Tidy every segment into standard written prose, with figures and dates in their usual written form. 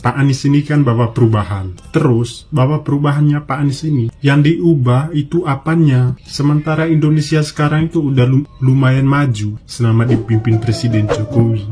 Pak Anies ini kan bawa perubahan. Terus, bawa perubahannya Pak Anies ini, yang diubah itu apanya? Sementara Indonesia sekarang itu udah lumayan maju selama dipimpin Presiden Jokowi.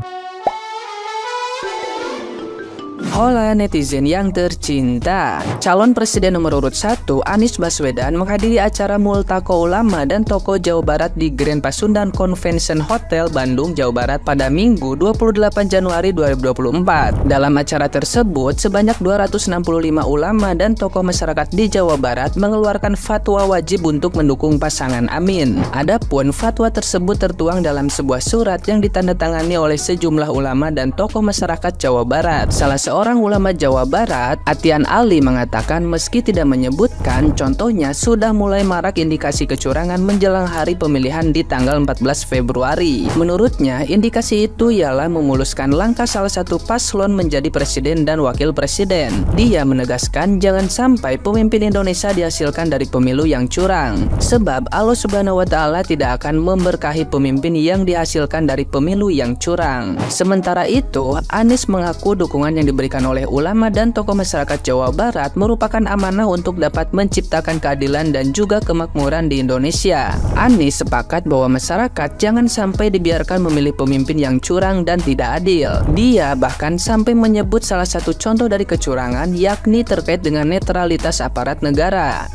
Hola netizen yang tercinta, calon presiden nomor urut 1 Anies Baswedan menghadiri acara Multaqo Ulama dan Tokoh Jawa Barat di Grand Pasundan Convention Hotel Bandung, Jawa Barat pada Minggu 28 Januari 2024. Dalam acara tersebut, sebanyak 265 ulama dan tokoh masyarakat di Jawa Barat mengeluarkan fatwa wajib untuk mendukung pasangan Amin. Adapun fatwa tersebut tertuang dalam sebuah surat yang ditandatangani oleh sejumlah ulama dan tokoh masyarakat Jawa Barat. Salah seorang ulama Jawa Barat, Atian Ali, mengatakan meski tidak menyebutkan, contohnya sudah mulai marak indikasi kecurangan menjelang hari pemilihan di tanggal 14 Februari. Menurutnya, indikasi itu ialah memuluskan langkah salah satu paslon menjadi presiden dan wakil presiden. Dia menegaskan jangan sampai pemimpin Indonesia dihasilkan dari pemilu yang curang, sebab Allah Subhanahu wa Ta'ala tidak akan memberkahi pemimpin yang dihasilkan dari pemilu yang curang. Sementara itu, Anies mengaku dukungan yang diberikan oleh ulama dan tokoh masyarakat Jawa Barat merupakan amanah untuk dapat menciptakan keadilan dan juga kemakmuran di Indonesia. Anies sepakat bahwa masyarakat jangan sampai dibiarkan memilih pemimpin yang curang dan tidak adil. Dia bahkan sampai menyebut salah satu contoh dari kecurangan, yakni terkait dengan netralitas aparat negara.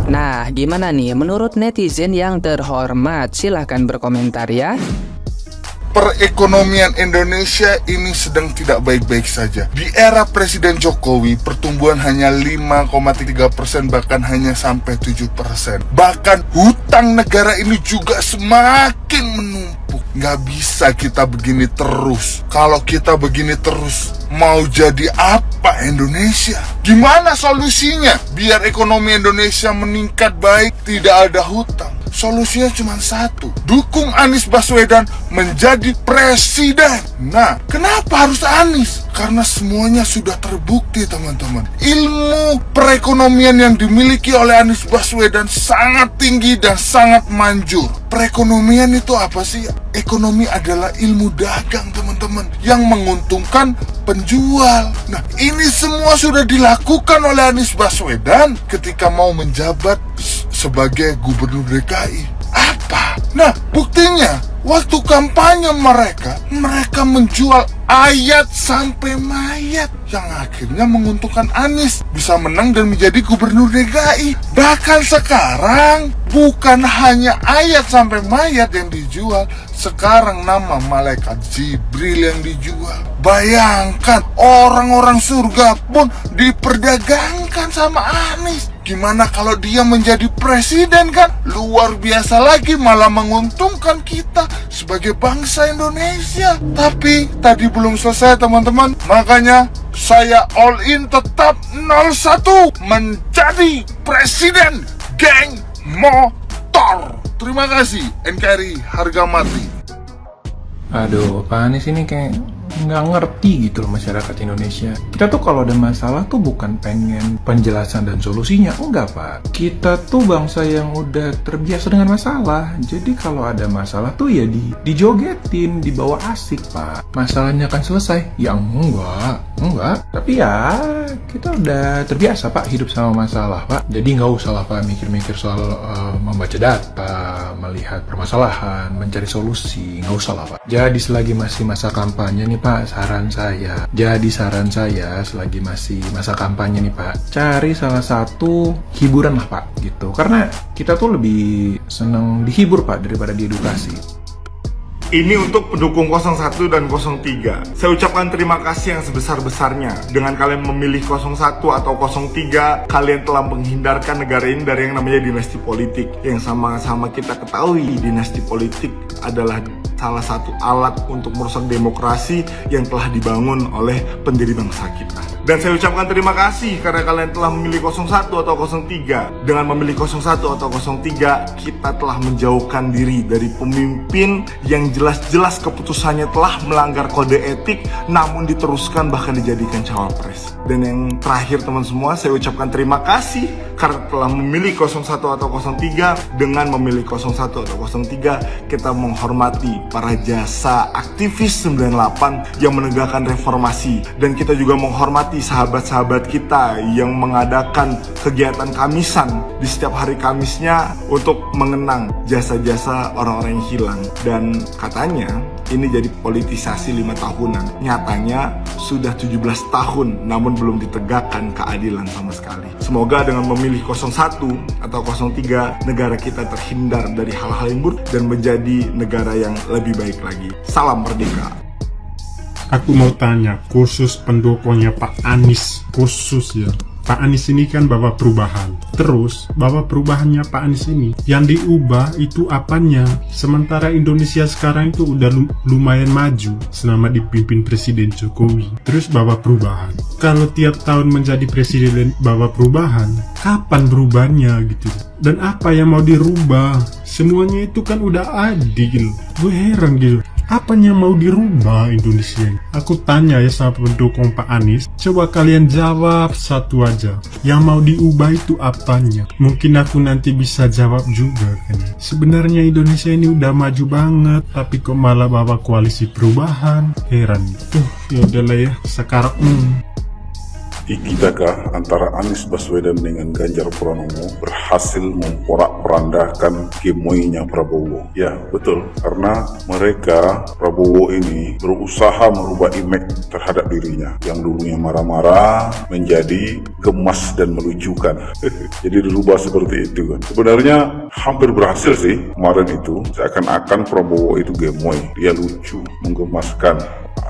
Nah, gimana nih menurut netizen yang terhormat? Silahkan berkomentar ya. Perekonomian Indonesia ini sedang tidak baik-baik saja. Di era Presiden Jokowi, pertumbuhan hanya 5,3%, bahkan hanya sampai 7%. Bahkan hutang negara ini juga semakin menumpuk. Nggak bisa kita begini terus. Kalau kita begini terus, mau jadi apa Indonesia? Gimana solusinya? Biar ekonomi Indonesia meningkat baik, tidak ada hutang. Solusinya cuma satu, dukung Anies Baswedan menjadi presiden. Nah, kenapa harus Anies? Karena semuanya sudah terbukti, teman-teman. Ilmu perekonomian yang dimiliki oleh Anies Baswedan sangat tinggi dan sangat manjur. Perekonomian itu apa sih? Ekonomi adalah ilmu dagang, teman-teman, yang menguntungkan penjual. Nah, ini semua sudah dilakukan oleh Anies Baswedan ketika mau menjabat sebagai gubernur DKI. Apa? Nah, buktinya waktu kampanye mereka menjual ayat sampai mayat yang akhirnya menguntungkan Anies bisa menang dan menjadi gubernur DKI. Bahkan sekarang bukan hanya ayat sampai mayat yang dijual, sekarang nama malaikat Jibril yang dijual. Bayangkan, orang-orang surga pun diperdagangkan sama Anies. Gimana kalau dia menjadi presiden, kan? Luar biasa lagi, malah menguntungkan kita sebagai bangsa Indonesia. Tapi tadi belum selesai, teman-teman. Makanya saya all in tetap 01 menjadi presiden geng motor. Terima kasih NKRI harga mati. Aduh, Pak Anies ini kayak nggak ngerti gitu loh masyarakat Indonesia. Kita tuh kalau ada masalah tuh bukan pengen penjelasan dan solusinya, enggak Pak. Kita tuh bangsa yang udah terbiasa dengan masalah. Jadi kalau ada masalah tuh ya dijogetin, dibawa asik Pak. Masalahnya akan selesai? Ya enggak. Tapi ya kita udah terbiasa Pak hidup sama masalah Pak. Jadi nggak usah lah Pak mikir-mikir soal membaca data, melihat permasalahan, mencari solusi. Nggak usah lah Pak. Jadi selagi masih masa kampanye nih Pak, saran saya selagi masih masa kampanye nih Pak, cari salah satu hiburan lah Pak gitu. Karena kita tuh lebih seneng dihibur Pak daripada diedukasi. Ini untuk pendukung 01 dan 03. Saya ucapkan terima kasih yang sebesar-besarnya. Dengan kalian memilih 01 atau 03, kalian telah menghindarkan negara ini dari yang namanya dinasti politik. Yang sama-sama kita ketahui, dinasti politik adalah salah satu alat untuk merusak demokrasi yang telah dibangun oleh pendiri bangsa kita. Dan saya ucapkan terima kasih karena kalian telah memilih 01 atau 03. Dengan memilih 01 atau 03, kita telah menjauhkan diri dari pemimpin yang jelas-jelas keputusannya telah melanggar kode etik, namun diteruskan bahkan dijadikan cawapres. Dan yang terakhir teman semua, saya ucapkan terima kasih karena telah memilih 01 atau 03. Dengan memilih 01 atau 03, kita menghormati para jasa aktivis 98 yang menegakkan reformasi, dan kita juga menghormati sahabat-sahabat kita yang mengadakan kegiatan kamisan di setiap hari Kamisnya untuk mengenang jasa-jasa orang-orang yang hilang. Dan katanya ini jadi politisasi 5 tahunan. Nyatanya sudah 17 tahun namun belum ditegakkan keadilan sama sekali. Semoga dengan memilih 01 atau 03, negara kita terhindar dari hal-hal yang buruk dan menjadi negara yang lebih baik lagi. Salam merdeka. Aku mau tanya, khusus pendukungnya Pak Anies, khusus ya. Pak Anies ini kan bawa perubahan. Terus, bawa perubahannya Pak Anies ini yang diubah itu apanya? Sementara Indonesia sekarang itu udah lumayan maju selama dipimpin Presiden Jokowi. Terus bawa perubahan. Kalau tiap tahun menjadi presiden bawa perubahan, kapan berubahnya gitu? Dan apa yang mau dirubah? Semuanya itu kan udah adil. Gue heran gitu. Apanya mau dirubah Indonesia ini? Aku tanya ya sama pendukung Pak Anies, coba kalian jawab satu aja. Yang mau diubah itu apanya? Mungkin aku nanti bisa jawab juga kan. Sebenarnya Indonesia ini udah maju banget, tapi kok malah bawa koalisi perubahan? Heran. Ya udahlah ya, sekarang Ikitakah antara Anies Baswedan dengan Ganjar Pranowo berhasil memporak-porandakan gemoynya Prabowo? Ya, betul. Karena mereka, Prabowo ini, berusaha merubah image terhadap dirinya. Yang dulunya marah-marah menjadi gemas dan melucukan. Jadi dirubah seperti itu kan. Sebenarnya hampir berhasil sih kemarin itu. Seakan-akan Prabowo itu gemoy. Dia lucu, menggemaskan.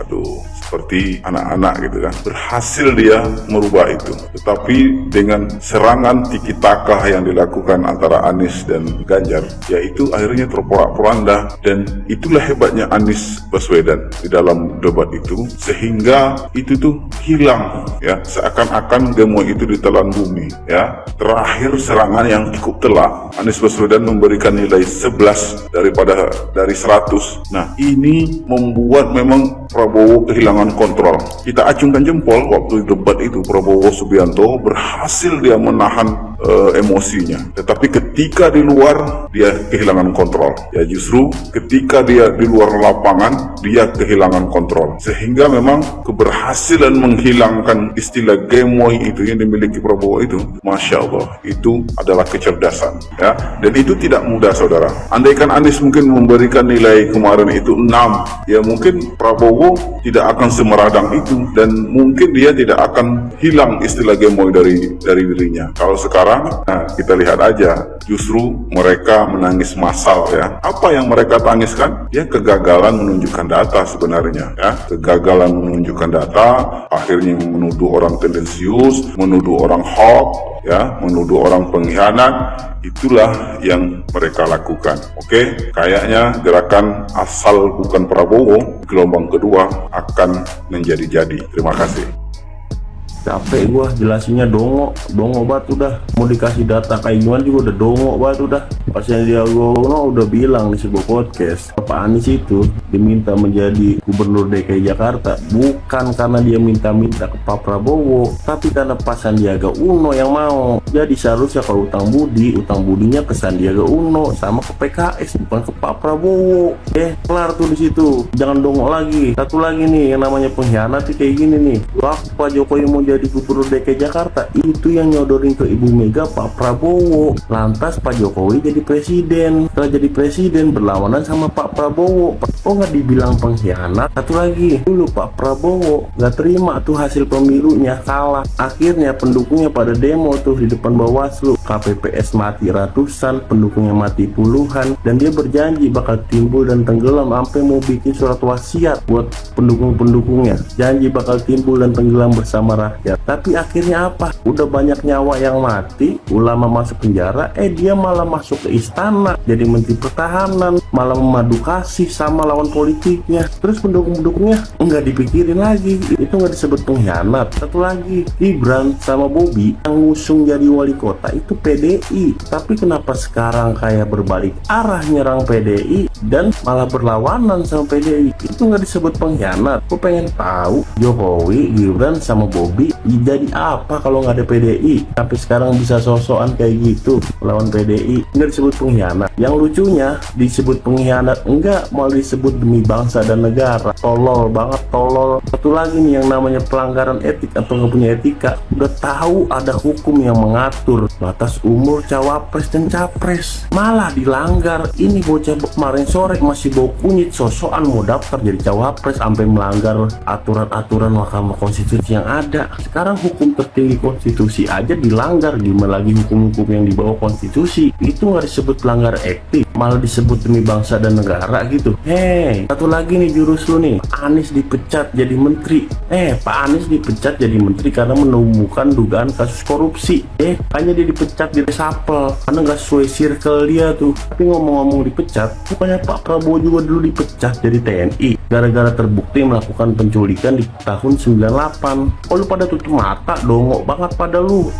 Aduh, seperti anak-anak gitu kan. Berhasil dia merubah itu. Tetapi dengan serangan tiki-taka yang dilakukan antara Anies dan Ganjar, yaitu akhirnya terporak-poranda. Dan itulah hebatnya Anies Baswedan di dalam debat itu, sehingga itu tuh hilang ya, seakan-akan gemoy itu ditelan bumi ya. Terakhir serangan yang cukup telak, Anies Baswedan memberikan nilai 11 dari 100. Nah, ini membuat memang Prabowo kehilangan kontrol. Kita acungkan jempol waktu debat itu, Prabowo Subianto berhasil dia menahan emosinya. Tetapi ketika di luar, dia kehilangan kontrol. Ya justru ketika dia di luar lapangan, dia kehilangan kontrol. Sehingga memang keberhasilan menghilangkan istilah gemoy itu yang dimiliki Prabowo itu, Masya Allah, itu adalah kecerdasan. Ya. Dan itu tidak mudah, saudara. Andaikan Anies mungkin memberikan nilai kemarin itu 6, ya mungkin Prabowo tidak akan semeradang itu, dan mungkin dia tidak akan hilang istilah gemoy dari dirinya. Kalau sekarang, nah kita lihat aja, justru mereka menangis massal ya. Apa yang mereka tangiskan? Ya kegagalan menunjukkan data sebenarnya ya. Kegagalan menunjukkan data, akhirnya menuduh orang tendensius, menuduh orang hoax ya, menuduh orang pengkhianat. Itulah yang mereka lakukan. Oke, kayaknya gerakan asal bukan Prabowo gelombang kedua akan menjadi-jadi. Terima kasih. Capek gua jelasinnya, dongo banget udah. Mau dikasih data kayak gimana juga udah dongo banget udah. Pas Sandiaga Uno udah bilang di sebuah podcast, Pak Anies itu diminta menjadi gubernur DKI Jakarta bukan karena dia minta-minta ke Pak Prabowo, tapi karena Pak Sandiaga Uno yang mau. Jadi seharusnya kalau utang budinya ke Sandiaga Uno sama ke PKS, bukan ke Pak Prabowo. Kelar tuh di situ. Jangan dongo lagi. Satu lagi nih yang namanya pengkhianat kayak gini nih. Waktu Pak Jokowi mau jadi gubernur DKI Jakarta, itu yang nyodorin ke Ibu Mega Pak Prabowo. Lantas Pak Jokowi jadi presiden. Setelah jadi presiden berlawanan sama Pak Prabowo. Oh, nggak dibilang pengkhianat? Satu lagi, dulu Pak Prabowo nggak terima tuh hasil pemilunya, kalah. Akhirnya pendukungnya pada demo tuh di depan Bawaslu. KPPS mati ratusan, pendukungnya mati puluhan, dan dia berjanji bakal timbul dan tenggelam sampai mau bikin surat wasiat buat pendukung-pendukungnya. Janji bakal timbul dan tenggelam bersama rakyat. Tapi akhirnya apa? Udah banyak nyawa yang mati, ulama masuk penjara, dia malah masuk ke istana jadi menteri pertahanan, malah memadu kasih sama lawan politiknya. Terus pendukung-pendukungnya nggak dipikirin lagi, itu nggak disebut pengkhianat. Satu lagi, Gibran sama Bobi yang ngusung jadi wali kota itu PDI, tapi kenapa sekarang kayak berbalik arah nyerang PDI dan malah berlawanan sama PDI? Itu nggak disebut pengkhianat. Gue pengen tahu Jokowi, Gibran sama Bobi PDI. Jadi apa kalau nggak ada PDI? Sampai sekarang bisa sosokan kayak gitu melawan PDI. Nggak disebut pengkhianat. Yang lucunya disebut pengkhianat enggak, malah disebut demi bangsa dan negara. Tolol banget, tolol. Satu lagi nih yang namanya pelanggaran etik atau nggak punya etika. Udah tahu ada hukum yang mengatur batas umur cawapres dan capres, malah dilanggar. Ini bocah kemarin sore masih bau kunyit sosokan mau daftar jadi cawapres sampai melanggar aturan-aturan Mahkamah Konstitusi yang ada. Sekarang hukum tertinggi konstitusi aja dilanggar, gimana lagi hukum-hukum yang di bawah konstitusi? Itu nggak disebut pelanggar etik, malah disebut demi bangsa dan negara gitu. Satu lagi nih jurus lu nih, Anies dipecat jadi menteri. Pak Anies dipecat jadi menteri karena menemukan dugaan kasus korupsi. Hanya dia dipecat di resapel karena nggak sesuai circle dia tuh. Tapi ngomong-ngomong dipecat, bukannya Pak Prabowo juga dulu dipecat dari TNI gara-gara terbukti melakukan penculikan di tahun 98. Oh, lu pada tutup mata, dongok banget pada lu.